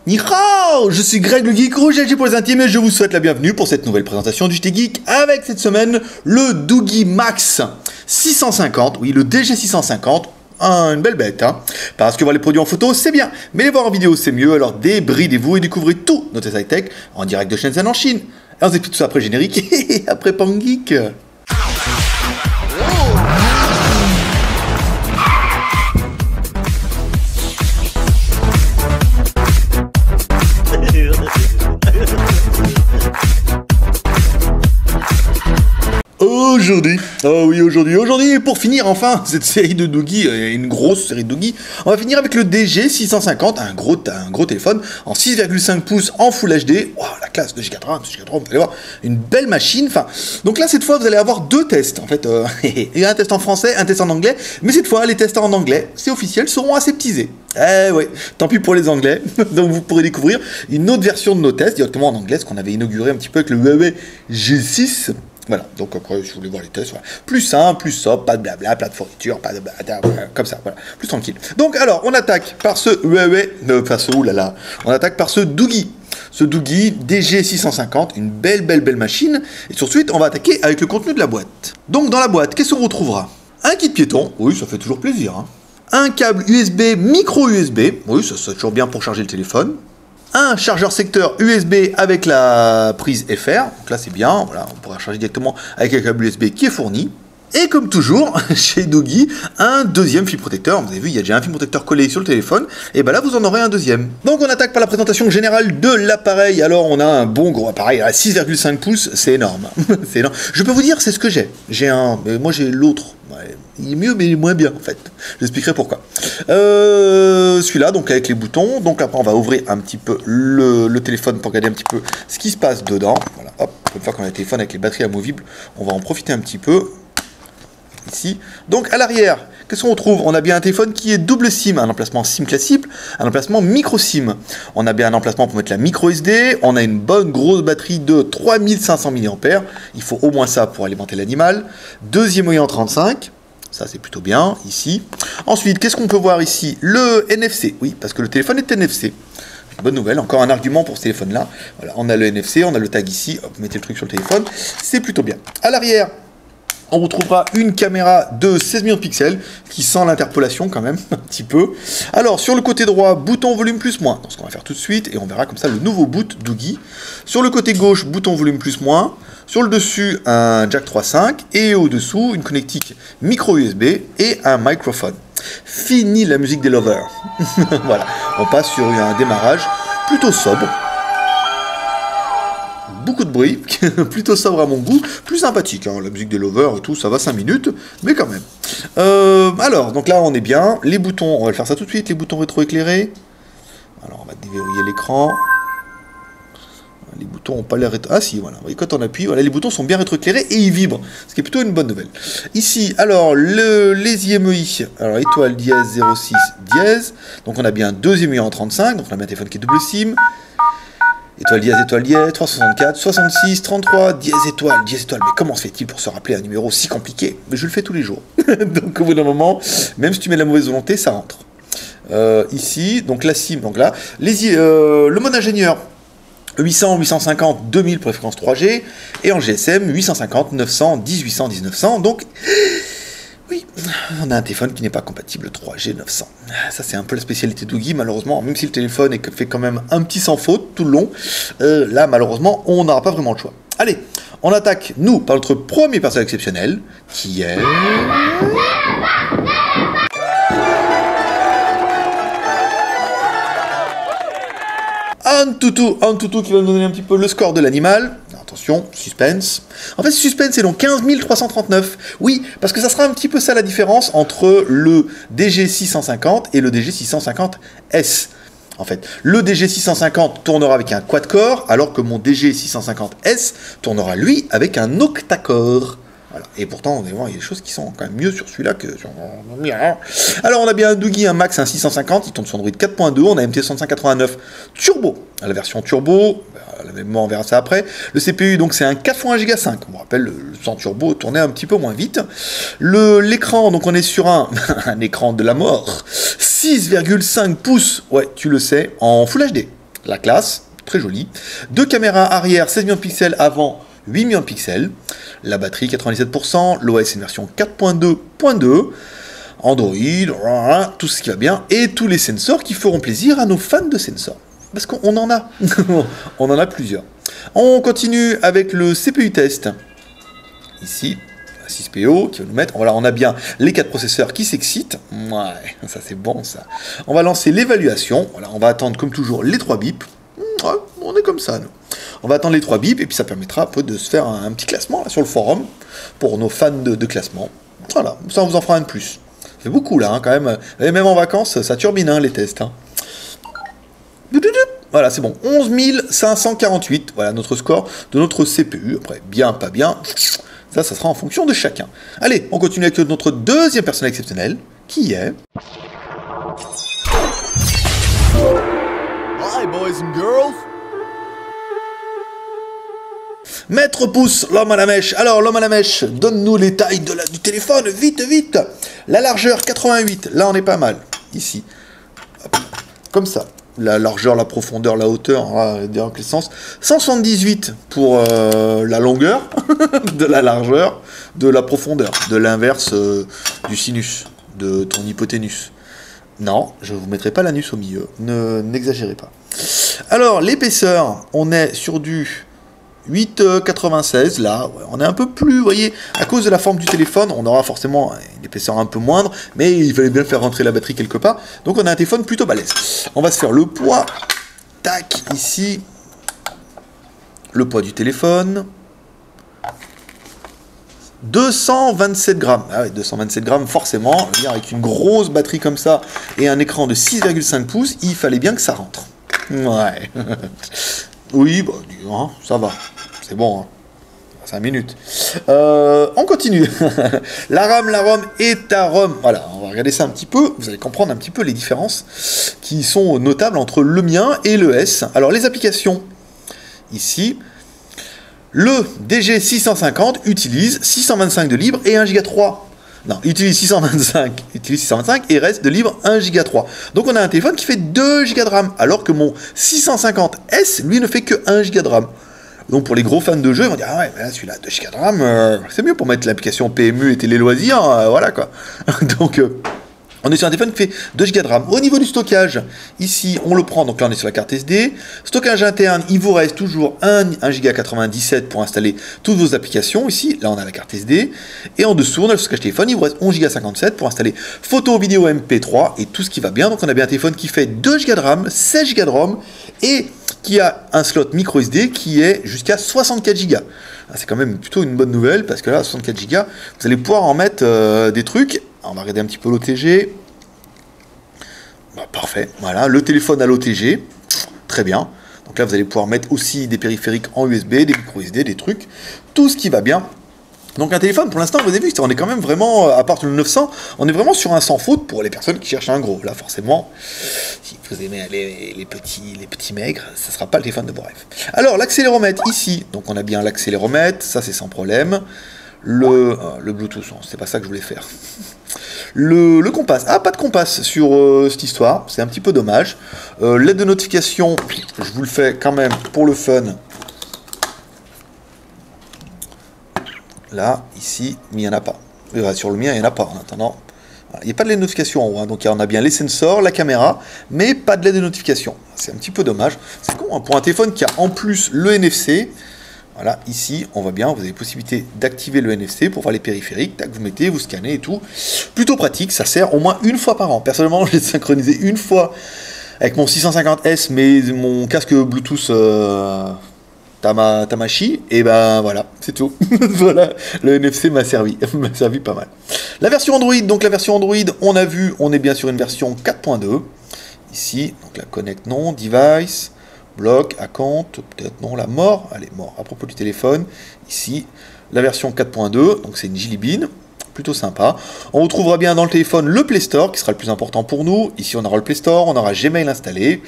Ni hao, je suis Greg le Geek Rouge LG pour les intimes et je vous souhaite la bienvenue pour cette nouvelle présentation du JT Geek avec cette semaine le Doogee Max 650, oui le DG 650, une belle bête hein, parce que voir les produits en photo c'est bien, mais les voir en vidéo c'est mieux, alors débridez-vous et découvrez tout nos tests high-tech en direct de Shenzhen en Chine. Et on se explique tout ça après générique et après Pan Geek. Aujourd'hui, pour finir enfin cette série de Doogee, une grosse série de Doogee, on va finir avec le DG 650, un gros téléphone en 6,5 pouces en Full HD. Wow, la classe de Giga RAM, vous allez voir, une belle machine. Enfin, donc là cette fois vous allez avoir deux tests en fait, il y a un test en français, un test en anglais, mais cette fois les tests en anglais, c'est officiel, seront aseptisés. Eh ouais, tant pis pour les anglais, donc vous pourrez découvrir une autre version de nos tests directement en anglais, ce qu'on avait inauguré un petit peu avec le Huawei G6. Voilà, donc après, je voulais voir les tests, voilà. Plus simple, plus sobre, pas de blabla, pas de fourniture, pas de blabla, comme ça, voilà, plus tranquille. Donc alors, on attaque par ce Huawei, on attaque par ce Doogee. Ce Doogee DG650, une belle machine, et ensuite, on va attaquer avec le contenu de la boîte. Donc dans la boîte, qu'est-ce qu'on retrouvera? Un kit piéton, oui, ça fait toujours plaisir, hein. Un câble USB, micro USB, oui, ça c'est toujours bien pour charger le téléphone. Un chargeur secteur USB avec la prise FR, donc là c'est bien, voilà, on pourra charger directement avec un câble USB qui est fourni. Et comme toujours, chez Doogee, un deuxième fil protecteur. Vous avez vu, il y a déjà un fil protecteur collé sur le téléphone, et ben là vous en aurez un deuxième. Donc on attaque par la présentation générale de l'appareil. Alors on a un bon gros appareil à 6,5 pouces, c'est énorme. C'est énorme. Je peux vous dire, c'est ce que j'ai. J'ai un, mais moi j'ai l'autre. Ouais, il est mieux mais il est moins bien en fait. J'expliquerai pourquoi. Celui-là, donc avec les boutons. Donc après on va ouvrir un petit peu le téléphone pour regarder un petit peu ce qui se passe dedans. Voilà, hop, une fois qu'on a le téléphone avec les batteries amovibles, on va en profiter un petit peu. Ici. Donc à l'arrière, qu'est-ce qu'on retrouve? On a bien un téléphone qui est double SIM, un emplacement SIM classique, un emplacement micro SIM. On a bien un emplacement pour mettre la micro SD, on a une bonne grosse batterie de 3500 mAh, il faut au moins ça pour alimenter l'animal. Deuxième OIE en 35, ça c'est plutôt bien, ici. Ensuite, qu'est-ce qu'on peut voir ici? Le NFC, oui, parce que le téléphone est NFC. Bonne nouvelle, encore un argument pour ce téléphone-là. Voilà, on a le NFC, on a le tag ici, hop, vous mettez le truc sur le téléphone, c'est plutôt bien. À l'arrière, on retrouvera une caméra de 16 millions de pixels qui sent l'interpolation quand même un petit peu. Alors sur le côté droit, bouton volume plus moins, ce qu'on va faire tout de suite et on verra comme ça le nouveau boot Doogee. Sur le côté gauche, bouton volume plus moins. Sur le dessus, un jack 3.5 et au-dessous, une connectique micro USB et un microphone. Fini la musique des lovers. Voilà, on passe sur un démarrage plutôt sobre. Beaucoup de bruit, plutôt sobre à mon goût, plus sympathique, hein, la musique des lovers et tout, ça va 5 minutes, mais quand même. Alors, donc là on est bien, les boutons, on va le faire ça tout de suite, les boutons rétroéclairés. Alors on va déverrouiller l'écran. Les boutons n'ont pas l'air rétro... Ah si, voilà, vous voyez, quand on appuie, voilà, les boutons sont bien rétroéclairés et ils vibrent, ce qui est plutôt une bonne nouvelle. Ici, alors, les IMEI, alors étoile dièse 06 dièse, donc on a bien deux IMEI en 35, donc on a bien un téléphone qui est double SIM. Étoile, dièse, 364, 66, 33, dièse, étoile. Mais comment se fait-il pour se rappeler un numéro si compliqué? Mais je le fais tous les jours. Donc au bout d'un moment, même si tu mets la mauvaise volonté, ça rentre. Ici, donc la SIM, donc là, le mode ingénieur, 800, 850, 2000 pour les fréquences 3G, et en GSM, 850, 900, 1800, 1900, donc... Oui, on a un téléphone qui n'est pas compatible 3G 900. Ça, c'est un peu la spécialité de Doogee, malheureusement. Même si le téléphone fait quand même un petit sans faute tout le long, là, malheureusement, on n'aura pas vraiment le choix. Allez, on attaque, nous, par notre premier personnage exceptionnel, qui est... Un toutou qui va nous donner un petit peu le score de l'animal. Attention, suspense. En fait, suspense est donc 15 339. Oui, parce que ça sera un petit peu ça la différence entre le DG650 et le DG650S. En fait, le DG650 tournera avec un quad-core, alors que mon DG650S tournera, lui, avec un octa-core. Voilà. Et pourtant, il y a des choses qui sont quand même mieux sur celui-là que sur... Alors, on a bien un Doogee, un Max, un 650, il tourne sur Android 4.2, on a MT6589 Turbo, la version Turbo, la mémoire, on verra ça après. Le CPU, donc c'est un 4 x 1 Go 5. On me rappelle, le sans turbo tournait un petit peu moins vite. L'écran, donc on est sur un, un écran de la mort. 6,5 pouces, ouais, tu le sais, en Full HD. La classe, très jolie. Deux caméras arrière, 16 millions de pixels, avant 8 millions de pixels. La batterie, 97%. L'OS, une version 4.2.2. Android, tout ce qui va bien. Et tous les sensors qui feront plaisir à nos fans de sensors. Parce qu'on en a. On en a plusieurs. On continue avec le CPU test. Ici, 6PO qui va nous mettre. Voilà, on a bien les 4 processeurs qui s'excitent. Ouais, ça c'est bon ça. On va lancer l'évaluation. Voilà, on va attendre comme toujours les 3 bips. Ouais, on est comme ça, nous. On va attendre les 3 bips et puis ça permettra un peu de se faire un petit classement là, sur le forum pour nos fans de classement. Voilà, ça on vous en fera un de plus. Ça fait beaucoup là, hein, quand même. Et même en vacances, ça turbine hein, les tests. Hein. Voilà, c'est bon. 11 548. Voilà notre score de notre CPU. Après, bien, pas bien. Ça sera en fonction de chacun. Allez, on continue avec notre deuxième personnage exceptionnel, qui est... Hi, boys and girls. Maître Pouce, l'homme à la mèche. Alors, l'homme à la mèche, donne-nous les tailles du téléphone, vite, vite. La largeur, 88. Là, on est pas mal. Ici. Hop. Comme ça. La largeur, la profondeur, la hauteur, dans quel sens. 178 pour la longueur de la largeur, de la profondeur, de l'inverse du sinus, de ton hypoténuse. Non, je ne vous mettrai pas l'anus au milieu, n'exagérez pas. Alors, l'épaisseur, on est sur du 8,96, là, ouais, on est un peu plus, vous voyez, à cause de la forme du téléphone, on aura forcément une épaisseur un peu moindre, mais il fallait bien faire rentrer la batterie quelque part, donc on a un téléphone plutôt balèze. On va se faire le poids, tac, ici, le poids du téléphone, 227 grammes, ah ouais, 227 grammes forcément, avec une grosse batterie comme ça, et un écran de 6,5 pouces, il fallait bien que ça rentre. Ouais. Oui, bah, hein, ça va. C'est bon, hein. 5 minutes. On continue. La RAM, la ROM et ta ROM. Voilà, on va regarder ça un petit peu. Vous allez comprendre un petit peu les différences qui sont notables entre le mien et le S. Alors, les applications. Ici, le DG650 utilise 625 de libre et 1 Go 3. Non, il utilise 625 et reste de libre 1 Go 3. Donc on a un téléphone qui fait 2 Go de RAM, alors que mon 650S, lui, ne fait que 1 Go de RAM. Donc pour les gros fans de jeu, ils vont dire, ah ouais, mais là, celui-là, 2 Go de RAM, c'est mieux pour mettre l'application PMU et télé loisirs, voilà quoi. Donc... on est sur un téléphone qui fait 2 Go de RAM. Au niveau du stockage, ici, on le prend. Donc là, on est sur la carte SD. Stockage interne, il vous reste toujours 1 Go 97 pour installer toutes vos applications. Ici, là, on a la carte SD. Et en dessous, on a le stockage téléphone. Il vous reste 11 Go 57 pour installer photo, vidéo, MP3 et tout ce qui va bien. Donc, on a bien un téléphone qui fait 2 Go de RAM, 16 Go de ROM et qui a un slot micro SD qui est jusqu'à 64 Go. C'est quand même plutôt une bonne nouvelle parce que là, 64 Go, vous allez pouvoir en mettre des trucs. On va regarder un petit peu l'OTG. Bah, parfait, voilà, le téléphone à l'OTG, très bien. Donc là, vous allez pouvoir mettre aussi des périphériques en USB, des micro SD, des trucs, tout ce qui va bien. Donc un téléphone, pour l'instant, vous avez vu, on est quand même vraiment, à part le 900, on est vraiment sur un sans faute pour les personnes qui cherchent un gros. Là, forcément, si vous aimez les petits maigres, ce ne sera pas le téléphone de bref. Alors, l'accéléromètre, ici, donc on a bien l'accéléromètre, ça c'est sans problème. Le Bluetooth, c'est pas ça que je voulais faire. Le compas, pas de compas sur cette histoire, c'est un petit peu dommage. L'aide de notification, je vous le fais quand même pour le fun. Là, ici, mais il n'y en a pas. Sur le mien, il n'y en a pas en attendant. Voilà, il n'y a pas de LED de notification en haut, hein. Donc on a bien les sensors, la caméra, mais pas de LED de notification. C'est un petit peu dommage. C'est con, hein, pour un téléphone qui a en plus le NFC. Voilà, ici, on voit bien, vous avez possibilité d'activer le NFC pour voir les périphériques. Tac, vous mettez, vous scannez et tout. Plutôt pratique, ça sert au moins une fois par an. Personnellement, je l'ai synchronisé une fois avec mon 650S, mais mon casque Bluetooth Tamashi, et ben voilà, c'est tout. Voilà, le NFC m'a servi pas mal. La version Android, donc la version Android, on a vu, on est bien sur une version 4.2. Ici, donc la connect non, device... bloc, account, peut-être non, la mort, allez, mort, à propos du téléphone, ici, la version 4.2, donc c'est une Jelly Bean, plutôt sympa. On retrouvera bien dans le téléphone le Play Store, qui sera le plus important pour nous. Ici, on aura le Play Store, on aura Gmail installé.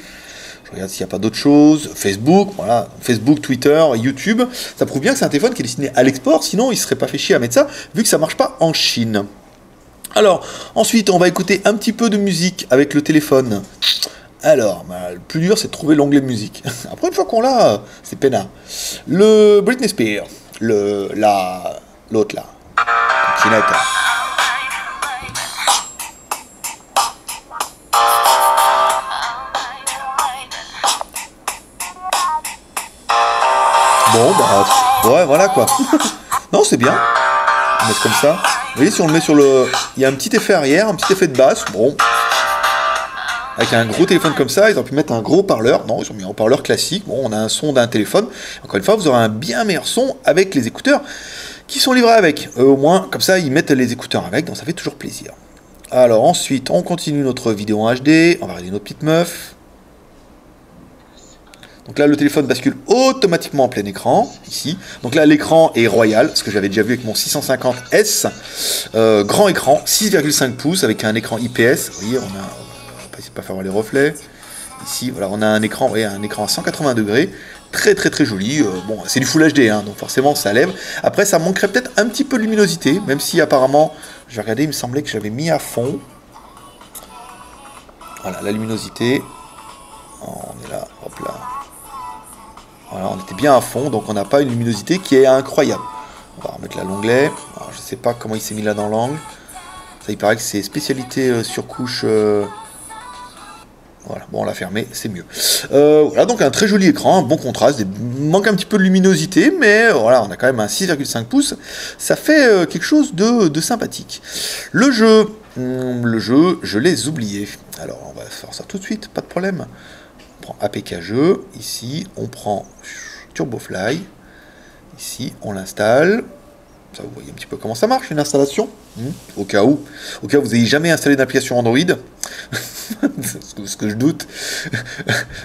Je regarde s'il n'y a pas d'autres choses. Facebook, voilà, Facebook, Twitter, YouTube. Ça prouve bien que c'est un téléphone qui est destiné à l'export, sinon il ne serait pas fait chier à mettre ça, vu que ça ne marche pas en Chine. Alors, ensuite, on va écouter un petit peu de musique avec le téléphone. Alors, le plus dur, c'est de trouver l'onglet musique. Après, une fois qu'on l'a, c'est peinard. Le Britney Spears, l'autre là, Tinata. Bon, bah, ouais, voilà quoi. Non, c'est bien. On met comme ça. Vous voyez, si on le met sur le... Il y a un petit effet arrière, un petit effet de basse. Bon. Avec un gros téléphone comme ça, ils ont pu mettre un gros haut-parleur. Non, ils ont mis un haut-parleur classique. Bon, on a un son d'un téléphone. Encore une fois, vous aurez un bien meilleur son avec les écouteurs qui sont livrés avec. Au moins, comme ça, ils mettent les écouteurs avec, donc ça fait toujours plaisir. Alors ensuite, on continue notre vidéo en HD. On va regarder notre petite meuf. Donc là, le téléphone bascule automatiquement en plein écran, ici. Donc là, l'écran est royal, ce que j'avais déjà vu avec mon 650S. Grand écran, 6,5 pouces, avec un écran IPS. Vous voyez, on va pas faire voir les reflets. Ici, voilà, on a un écran, voyez, un écran à 180 degrés. Très très très joli. Bon, c'est du Full HD, hein, donc forcément, ça lève. Après, ça manquerait peut-être un petit peu de luminosité, même si apparemment, je vais regarder, il me semblait que j'avais mis à fond. Voilà, la luminosité. On est là, hop là. Voilà, on était bien à fond, donc on n'a pas une luminosité qui est incroyable. On va remettre là l'onglet. Je ne sais pas comment il s'est mis là dans l'angle. Ça, il paraît que c'est spécialité surcouche. Voilà, bon, on l'a fermé, c'est mieux. Voilà, donc un très joli écran, un bon contraste. Il manque un petit peu de luminosité, mais voilà, on a quand même un 6,5 pouces. Ça fait quelque chose de sympathique. Le jeu, je l'ai oublié. Alors, on va faire ça tout de suite, pas de problème. On prend APK jeu, ici on prend TurboFly, ici on l'installe. Ça, vous voyez un petit peu comment ça marche une installation, au cas où vous n'ayez jamais installé d'application Android, ce que je doute.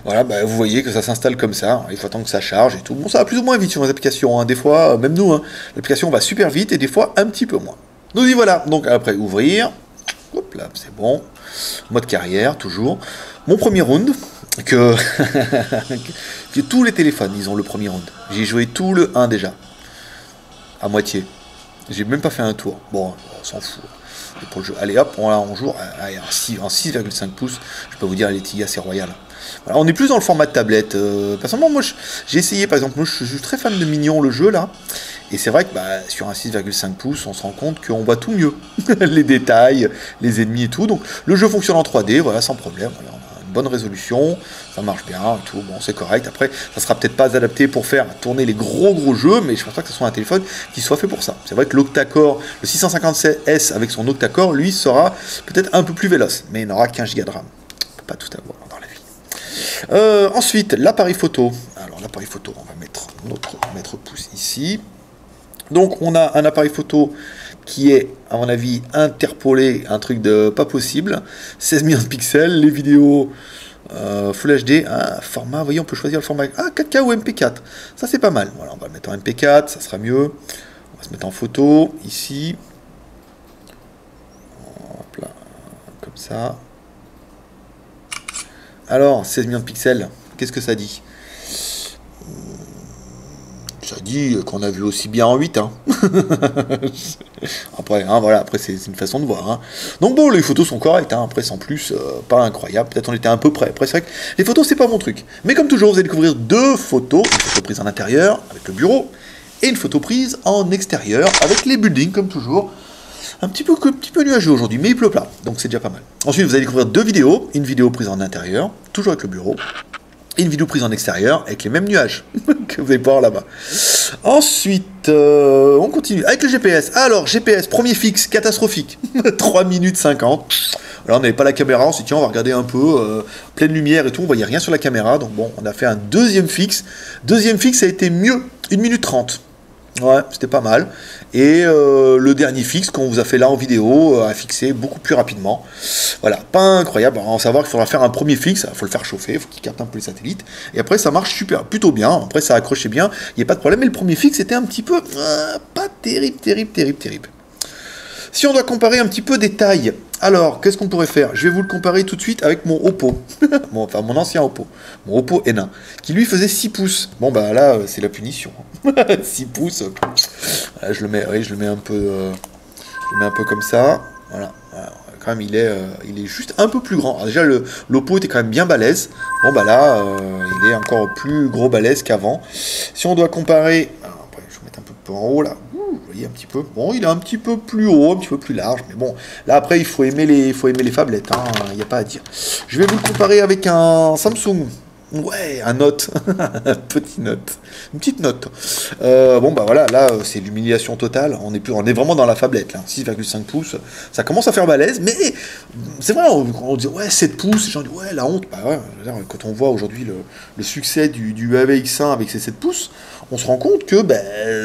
Voilà, bah, vous voyez que ça s'installe comme ça, il faut attendre que ça charge et tout. Bon, ça va plus ou moins vite sur les applications, hein. Des fois, même nous, hein, l'application va super vite et des fois un petit peu moins. Donc y voilà, donc après ouvrir, hop là, c'est bon, mode carrière toujours. Mon premier round, que tous les téléphones, ils ont le premier round. J'ai joué tout le 1 déjà, à moitié. J'ai même pas fait un tour. Bon, on s'en fout. Et pour le jeu. Allez hop, on joue en 6,5 pouces. Je peux vous dire, les Tiga, c'est royal. Voilà, on est plus dans le format de tablette. Personnellement, moi, j'ai essayé, par exemple, moi, je suis très fan de Mignon, le jeu, là. Et c'est vrai que bah, sur un 6,5 pouces, on se rend compte qu'on voit tout mieux. Les détails, les ennemis et tout. Donc, le jeu fonctionne en 3D, voilà, sans problème. Voilà, bonne résolution, ça marche bien et tout, bon c'est correct. Après ça sera peut-être pas adapté pour faire tourner les gros jeux, mais je pense pas que ce soit un téléphone qui soit fait pour ça. C'est vrai que l'octa-core, le 657S avec son octa-core, lui sera peut-être un peu plus véloce, mais il n'aura qu'un giga de RAM. On peut pas tout avoir dans la vie. Ensuite l'appareil photo. Alors l'appareil photo, on va mettre notre mètre pouce ici. Donc on a un appareil photo qui est, à mon avis, interpolé, un truc de pas possible. 16 millions de pixels, les vidéos Full HD, format, vous voyez, on peut choisir le format 4K ou MP4. Ça, c'est pas mal. Voilà, on va le mettre en MP4, ça sera mieux. On va se mettre en photo, ici. Hop là, comme ça. Alors, 16 millions de pixels, qu'est-ce que ça dit ? Ça dit qu'on a vu aussi bien en 8, hein. Après, hein, voilà, après c'est une façon de voir, hein. Donc bon, les photos sont correctes, hein. Après sans plus, pas incroyable, peut-être on était un peu près. Après c'est vrai que les photos c'est pas mon truc. Mais comme toujours, vous allez découvrir deux photos, une photo prise en intérieur avec le bureau, et une photo prise en extérieur avec les buildings, comme toujours. Un petit peu nuageux aujourd'hui, mais il pleut pas, donc c'est déjà pas mal. Ensuite, vous allez découvrir deux vidéos, une vidéo prise en intérieur, toujours avec le bureau, et une vidéo prise en extérieur avec les mêmes nuages que vous allez voir là-bas. Ensuite, on continue avec le GPS. Alors, GPS, premier fixe, catastrophique. 3 minutes 50. Alors, on n'avait pas la caméra, on s'est dit, tiens, on va regarder un peu, pleine lumière et tout, on voyait rien sur la caméra. Donc bon, on a fait un deuxième fixe. Deuxième fixe, ça a été mieux, 1 minute 30. Ouais, c'était pas mal. Et le dernier fixe qu'on vous a fait là en vidéo a fixé beaucoup plus rapidement. Voilà, pas incroyable. Alors, en savoir qu'il faudra faire un premier fixe, il faut le faire chauffer, il faut qu'il capte un peu les satellites. Et après, ça marche super, plutôt bien. Après, ça accrochait bien, il n'y a pas de problème. Mais le premier fixe était un petit peu pas terrible. Si on doit comparer un petit peu des tailles Alors, qu'est-ce qu'on pourrait faire? Je vais vous le comparer tout de suite avec mon Oppo. Enfin, mon ancien Oppo. Mon Oppo N1. Qui lui faisait 6 pouces. Bon, bah là, c'est la punition. 6 pouces. Voilà, je le mets un peu... je le mets un peu comme ça. Voilà. Quand même, il est juste un peu plus grand. Alors, déjà, l'Oppo était quand même bien balèze. Bon, bah là, il est encore plus gros balèze qu'avant. Si on doit comparer... Alors, après, je vais mettre un peu en haut, là. Vous voyez un petit peu. Bon, il est un petit peu plus haut, un petit peu plus large. Mais bon, là, après, il faut aimer les phablettes. Hein. Il n'y a pas à dire. Je vais vous le comparer avec un Samsung. Ouais, un Note. Un petit Note. Une petite Note. Bon, bah voilà, là, c'est l'humiliation totale. On est vraiment dans la phablette, là. 6,5 pouces. Ça commence à faire balèze, mais c'est vrai, on dit, ouais, 7 pouces. Les gens disent, ouais, la honte. Bah ouais, quand on voit aujourd'hui le succès du Huawei X1 avec ses 7 pouces, on se rend compte que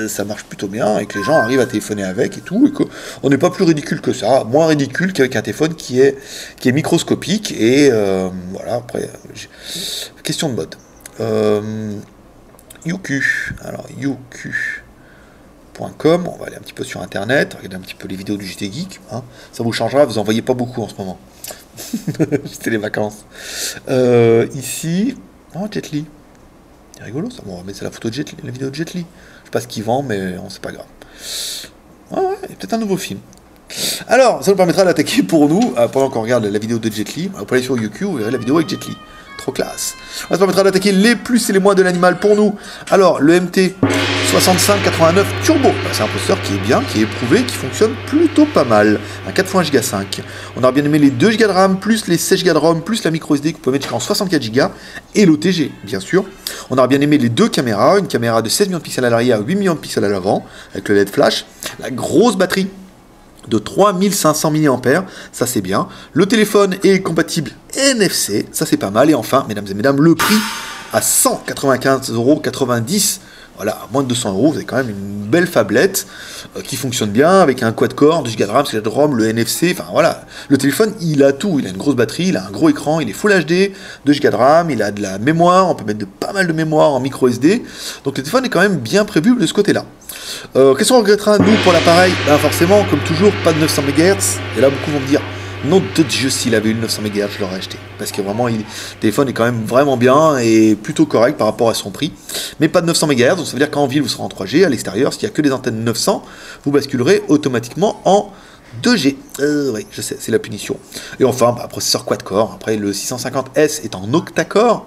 ça marche plutôt bien et que les gens arrivent à téléphoner avec et tout, et qu'on n'est pas plus ridicule que ça, moins ridicule qu'avec un téléphone qui est microscopique, et voilà, après, question de mode. YouQ, alors YouQ.com, on va aller un petit peu sur internet, regarder un petit peu les vidéos du JT Geek, hein. Ça vous changera, vous en voyez pas beaucoup en ce moment. C'était les vacances. Ici, oh, Jet Li. C'est rigolo ça. Bon, mais c'est la photo de Jet Li, la vidéo de Jet Li. Je sais pas ce qu'il vend, mais on sait pas grave. Ouais, il y a peut-être un nouveau film. Alors, ça nous permettra d'attaquer pour nous, pendant qu'on regarde la vidéo de Jet Li. Vous pouvez aller sur YouQ, vous verrez la vidéo avec Jet Li. Trop classe. Ça nous permettra d'attaquer les plus et les moins de l'animal pour nous. Alors, le MT 6589 Turbo, c'est un processeur qui est bien, qui est éprouvé, qui fonctionne plutôt pas mal. Un 4 x 1 Go 5. On aurait bien aimé les 2 Go de RAM, plus les 16 Go de ROM, plus la micro SD que vous pouvez mettre jusqu'en 64 Go, et l'OTG, bien sûr. On aurait bien aimé les 2 caméras, une caméra de 16 millions de pixels à l'arrière, 8 millions de pixels à l'avant, avec le LED flash, la grosse batterie de 3500 mAh, ça c'est bien. Le téléphone est compatible NFC, ça c'est pas mal. Et enfin, mesdames et mesdames, le prix à 195,90 €. Voilà, à moins de 200 €, vous avez quand même une belle phablette qui fonctionne bien, avec un quad-core, 2 Go de RAM, 6 Go de ROM, le NFC, enfin voilà. Le téléphone, il a tout, il a une grosse batterie, il a un gros écran, il est Full HD, 2 Go de RAM, il a de la mémoire, on peut mettre pas mal de mémoire en micro SD. Donc le téléphone est quand même bien prévu de ce côté-là. Qu'est-ce qu'on regrettera, nous, pour l'appareil? Ben forcément, comme toujours, pas de 900 MHz. Et là, beaucoup vont me dire, nom de Dieu, s'il avait eu le 900 MHz, je l'aurais acheté. Parce que vraiment, le téléphone est quand même vraiment bien et plutôt correct par rapport à son prix. Mais pas de 900 MHz, donc ça veut dire qu'en ville, vous serez en 3G. À l'extérieur, s'il n'y a que des antennes 900, vous basculerez automatiquement en 2G. Oui, je sais, c'est la punition. Et enfin, processeur quad-core. Après, le 650S est en octa-core.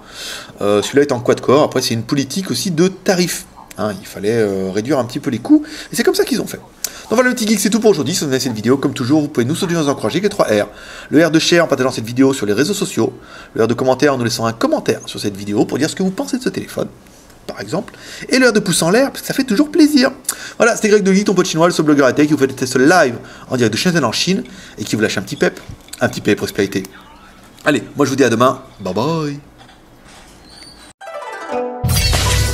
Celui-là est en quad-core. Après, c'est une politique aussi de tarif. Hein, il fallait réduire un petit peu les coûts. Et c'est comme ça qu'ils ont fait. Donc voilà le petit geek, c'est tout pour aujourd'hui. Si vous aimez cette vidéo, comme toujours, vous pouvez nous soutenir dans encourager les 3 R. Le R de share en partageant cette vidéo sur les réseaux sociaux. Le R de commentaire en nous laissant un commentaire sur cette vidéo pour dire ce que vous pensez de ce téléphone, par exemple. Et le R de pouce en l'air, parce que ça fait toujours plaisir. Voilà, c'était Greg de Geek, ton pote chinois, le seul blogueur à tech qui vous fait des tests live en direct de Shenzhen en Chine et qui vous lâche un petit pep pour prospérité. Allez, moi je vous dis à demain. Bye bye.